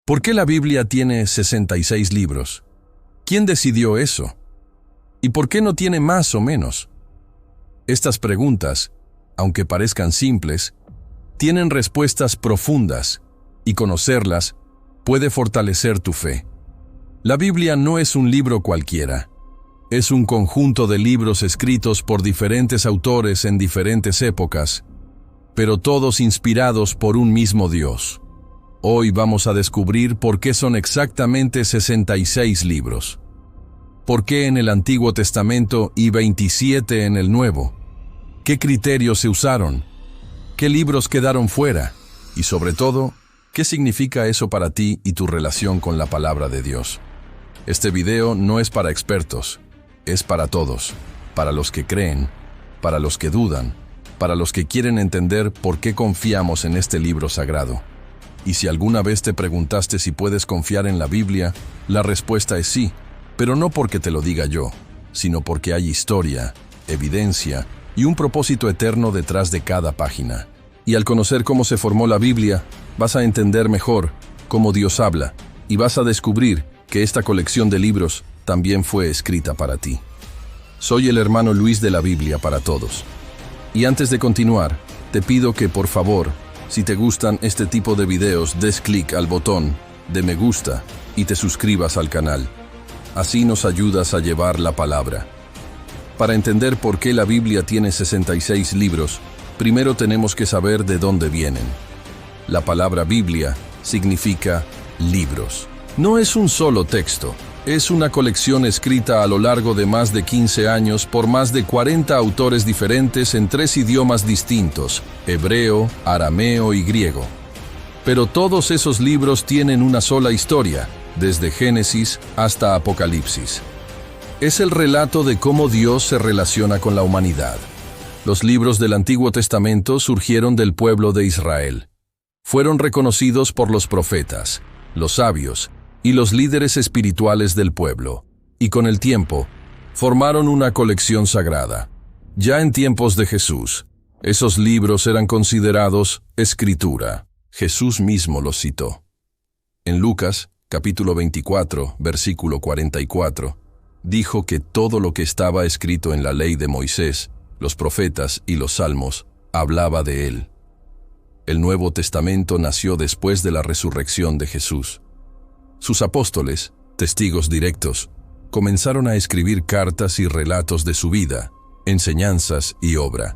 ¿Por qué la Biblia tiene 66 libros? ¿Quién decidió eso? ¿Y por qué no tiene más o menos? Estas preguntas, aunque parezcan simples, tienen respuestas profundas, y conocerlas puede fortalecer tu fe. La Biblia no es un libro cualquiera. Es un conjunto de libros escritos por diferentes autores en diferentes épocas, pero todos inspirados por un mismo Dios. Hoy vamos a descubrir por qué son exactamente 66 libros. ¿Por qué en el Antiguo Testamento y 27 en el Nuevo? ¿Qué criterios se usaron? ¿Qué libros quedaron fuera? Y sobre todo, ¿qué significa eso para ti y tu relación con la palabra de Dios? Este video no es para expertos, es para todos, para los que creen, para los que dudan, para los que quieren entender por qué confiamos en este libro sagrado. Y si alguna vez te preguntaste si puedes confiar en la Biblia, la respuesta es sí, pero no porque te lo diga yo, sino porque hay historia, evidencia y un propósito eterno detrás de cada página. Y al conocer cómo se formó la Biblia, vas a entender mejor cómo Dios habla y vas a descubrir que esta colección de libros también fue escrita para ti. Soy el hermano Luis de la Biblia para todos. Y antes de continuar, te pido que por favor, si te gustan este tipo de videos, des clic al botón de me gusta y te suscribas al canal. Así nos ayudas a llevar la palabra. Para entender por qué la Biblia tiene 66 libros, primero tenemos que saber de dónde vienen. La palabra Biblia significa libros. No es un solo texto, es una colección escrita a lo largo de más de 15 años por más de 40 autores diferentes en 3 idiomas distintos: hebreo, arameo y griego. Pero todos esos libros tienen una sola historia, desde Génesis hasta Apocalipsis. Es el relato de cómo Dios se relaciona con la humanidad. Los libros del Antiguo Testamento surgieron del pueblo de Israel. Fueron reconocidos por los profetas, los sabios y los líderes espirituales del pueblo, y con el tiempo, formaron una colección sagrada. Ya en tiempos de Jesús, esos libros eran considerados escritura. Jesús mismo los citó. En Lucas, capítulo 24, versículo 44, dijo que todo lo que estaba escrito en la ley de Moisés, los profetas y los salmos, hablaba de él. El Nuevo Testamento nació después de la resurrección de Jesús. Sus apóstoles, testigos directos, comenzaron a escribir cartas y relatos de su vida, enseñanzas y obra.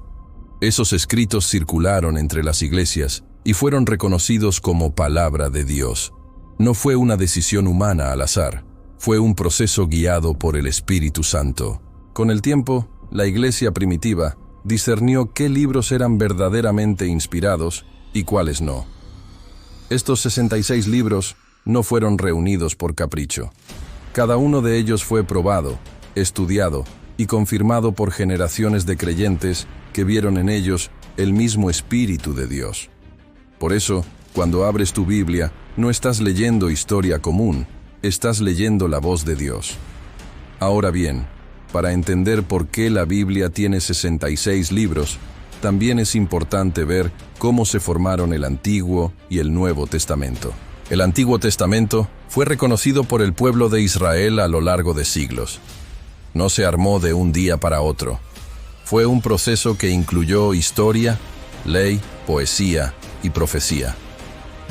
Esos escritos circularon entre las iglesias y fueron reconocidos como palabra de Dios. No fue una decisión humana al azar, fue un proceso guiado por el Espíritu Santo. Con el tiempo, la iglesia primitiva discernió qué libros eran verdaderamente inspirados y cuáles no. Estos 66 libros no fueron reunidos por capricho. Cada uno de ellos fue probado, estudiado y confirmado por generaciones de creyentes que vieron en ellos el mismo Espíritu de Dios. Por eso, cuando abres tu Biblia, no estás leyendo historia común, estás leyendo la voz de Dios. Ahora bien, para entender por qué la Biblia tiene 66 libros, también es importante ver cómo se formaron el Antiguo y el Nuevo Testamento. El Antiguo Testamento fue reconocido por el pueblo de Israel a lo largo de siglos. No se armó de un día para otro. Fue un proceso que incluyó historia, ley, poesía y profecía.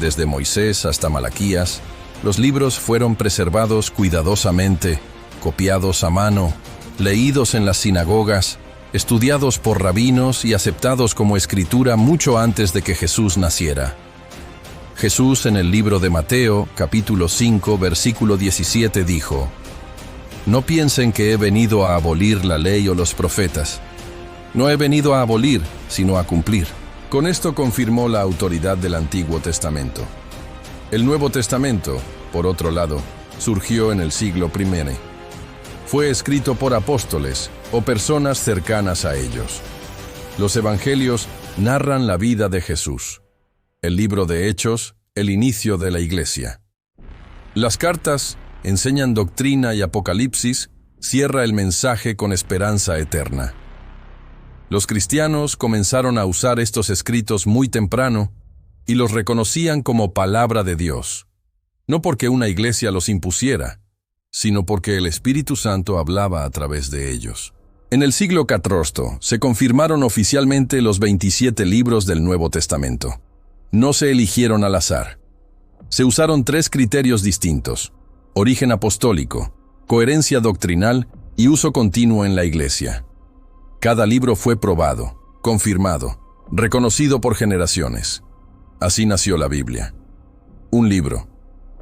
Desde Moisés hasta Malaquías, los libros fueron preservados cuidadosamente, copiados a mano, leídos en las sinagogas, estudiados por rabinos y aceptados como escritura mucho antes de que Jesús naciera. Jesús en el libro de Mateo, capítulo 5, versículo 17 dijo: «No piensen que he venido a abolir la ley o los profetas. No he venido a abolir, sino a cumplir». Con esto confirmó la autoridad del Antiguo Testamento. El Nuevo Testamento, por otro lado, surgió en el siglo I. Fue escrito por apóstoles o personas cercanas a ellos. Los evangelios narran la vida de Jesús. El libro de Hechos, el inicio de la iglesia. Las cartas enseñan doctrina y Apocalipsis cierra el mensaje con esperanza eterna. Los cristianos comenzaron a usar estos escritos muy temprano y los reconocían como palabra de Dios. no porque una iglesia los impusiera, sino porque el Espíritu Santo hablaba a través de ellos. En el siglo XIV se confirmaron oficialmente los 27 libros del Nuevo Testamento. No se eligieron al azar. Se usaron 3 criterios distintos: origen apostólico, coherencia doctrinal y uso continuo en la iglesia. Cada libro fue probado, confirmado, reconocido por generaciones. Así nació la Biblia. Un libro,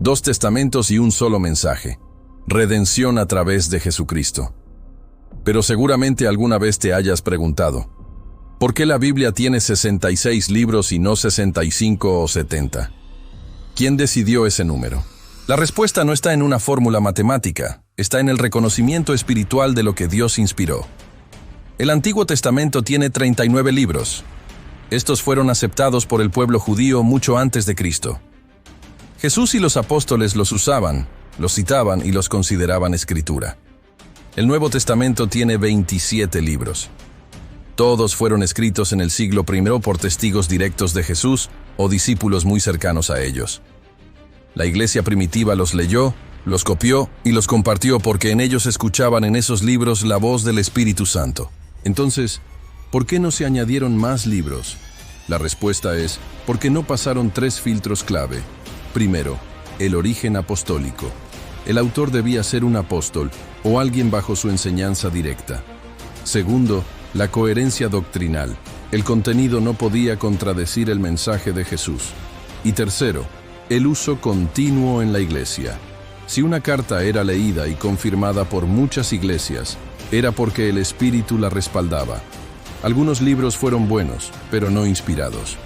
2 testamentos y un solo mensaje: redención a través de Jesucristo. Pero seguramente alguna vez te hayas preguntado, ¿por qué la Biblia tiene 66 libros y no 65 o 70? ¿Quién decidió ese número? La respuesta no está en una fórmula matemática, está en el reconocimiento espiritual de lo que Dios inspiró. El Antiguo Testamento tiene 39 libros. Estos fueron aceptados por el pueblo judío mucho antes de Cristo. Jesús y los apóstoles los usaban, los citaban y los consideraban escritura. El Nuevo Testamento tiene 27 libros. Todos fueron escritos en el siglo I por testigos directos de Jesús o discípulos muy cercanos a ellos. La iglesia primitiva los leyó, los copió y los compartió porque en ellos escuchaban en esos libros la voz del Espíritu Santo. Entonces, ¿por qué no se añadieron más libros? La respuesta es, porque no pasaron 3 filtros clave. Primero, el origen apostólico. El autor debía ser un apóstol o alguien bajo su enseñanza directa. Segundo, la coherencia doctrinal. El contenido no podía contradecir el mensaje de Jesús. Y tercero, el uso continuo en la iglesia. Si una carta era leída y confirmada por muchas iglesias, era porque el Espíritu la respaldaba. Algunos libros fueron buenos, pero no inspirados.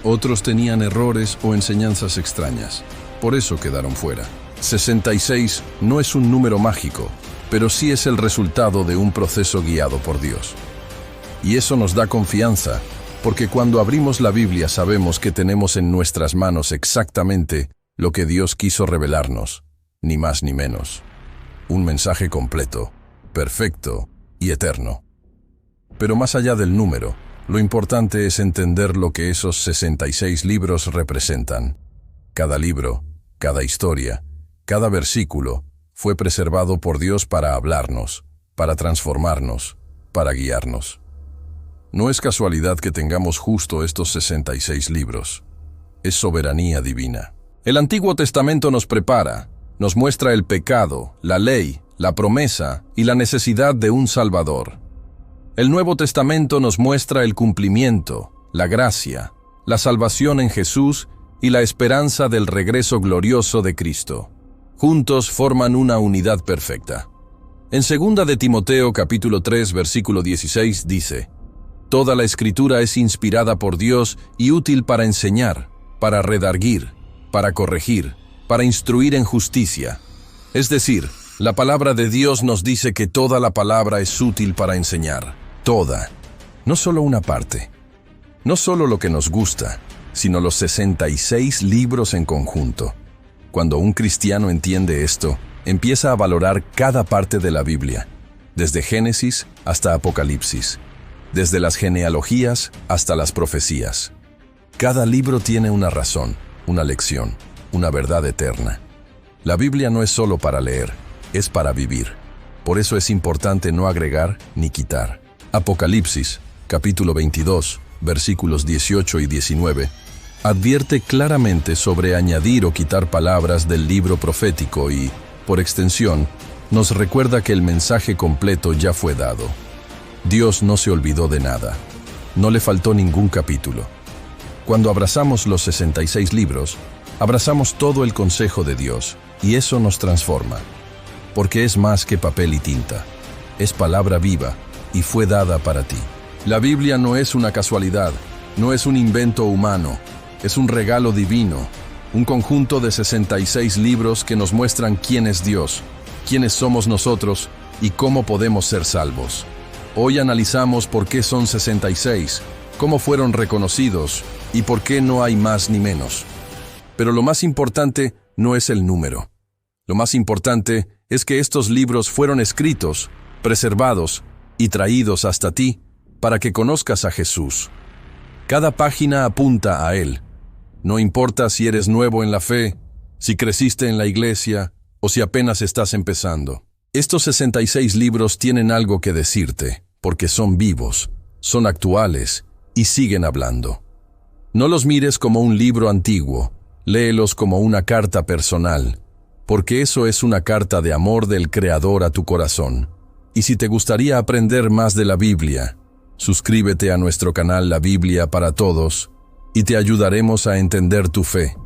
Otros tenían errores o enseñanzas extrañas. Por eso quedaron fuera. 66 no es un número mágico, pero sí es el resultado de un proceso guiado por Dios. Y eso nos da confianza, porque cuando abrimos la Biblia sabemos que tenemos en nuestras manos exactamente lo que Dios quiso revelarnos, ni más ni menos. Un mensaje completo, perfecto y eterno. Pero más allá del número, lo importante es entender lo que esos 66 libros representan. Cada libro, cada historia, cada versículo fue preservado por Dios para hablarnos, para transformarnos, para guiarnos. No es casualidad que tengamos justo estos 66 libros. Es soberanía divina. El Antiguo Testamento nos prepara, nos muestra el pecado, la ley, la promesa y la necesidad de un Salvador. El Nuevo Testamento nos muestra el cumplimiento, la gracia, la salvación en Jesús y la esperanza del regreso glorioso de Cristo. Juntos forman una unidad perfecta. En 2 de Timoteo capítulo 3 versículo 16 dice: Toda la Escritura es inspirada por Dios y útil para enseñar, para redarguir, para corregir, para instruir en justicia. Es decir, la palabra de Dios nos dice que toda la palabra es útil para enseñar. Toda. No solo una parte. No solo lo que nos gusta, sino los 66 libros en conjunto. Cuando un cristiano entiende esto, empieza a valorar cada parte de la Biblia, desde Génesis hasta Apocalipsis, desde las genealogías hasta las profecías. Cada libro tiene una razón, una lección, una verdad eterna. La Biblia no es solo para leer, es para vivir. Por eso es importante no agregar ni quitar. Apocalipsis, capítulo 22, versículos 18 y 19, advierte claramente sobre añadir o quitar palabras del libro profético y, por extensión, nos recuerda que el mensaje completo ya fue dado. Dios no se olvidó de nada. No le faltó ningún capítulo. Cuando abrazamos los 66 libros, abrazamos todo el consejo de Dios, y eso nos transforma. Porque es más que papel y tinta. Es palabra viva, y fue dada para ti. La Biblia no es una casualidad, no es un invento humano. Es un regalo divino, un conjunto de 66 libros que nos muestran quién es Dios, quiénes somos nosotros y cómo podemos ser salvos. Hoy analizamos por qué son 66, cómo fueron reconocidos y por qué no hay más ni menos. Pero lo más importante no es el número. Lo más importante es que estos libros fueron escritos, preservados y traídos hasta ti para que conozcas a Jesús. Cada página apunta a Él. No importa si eres nuevo en la fe, si creciste en la iglesia o si apenas estás empezando. Estos 66 libros tienen algo que decirte, porque son vivos, son actuales y siguen hablando. No los mires como un libro antiguo, léelos como una carta personal, porque eso es una carta de amor del Creador a tu corazón. Y si te gustaría aprender más de la Biblia, suscríbete a nuestro canal La Biblia para Todos y te ayudaremos a entender tu fe.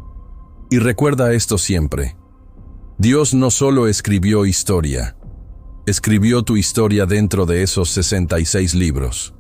Y recuerda esto siempre: Dios no solo escribió historia, escribió tu historia dentro de esos 66 libros.